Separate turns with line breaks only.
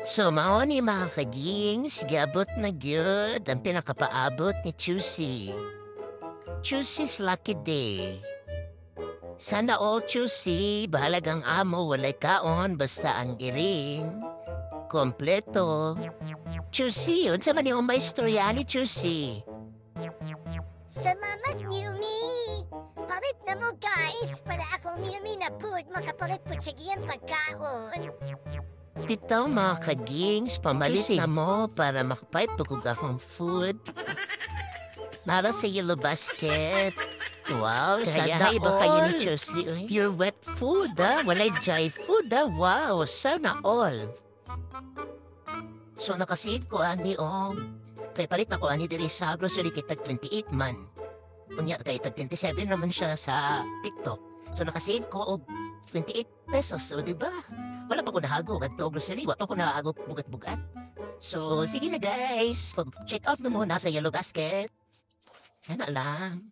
So, mao ni mga kagings, giabot na gyud ang pinakapaabot ni Chusi. Chusi's Lucky Day. Sana all Chusi, bahalagang amo, walay kaon, basta ang iring. Kompleto. Chusi, yun sa man yung may istorya ni Chusi.
Salamat, Mumi! Palit na mo, guys, para akong Mumi na food makapalit po siya pagkaon.
Bitaw mga kagings, pamalit na mo para makapait pagkug akong food. Nara sa yellow basket. Wow, sana iba kayo ni Chusi. Pure wet food, walay dry food, Wow, sana all. So nakasave ko ani kay palit na ko ani diri sa grocery kay tag 28 man. Unya kay tag 27 naman siya sa TikTok. So nakasave ko og 28 pesos, so di ba? Wala pa ko nahago adto grocery, wala pa ko nahago bugat-bugat. So sige na guys, check out na mo nasa yellow basket. Yan na lang.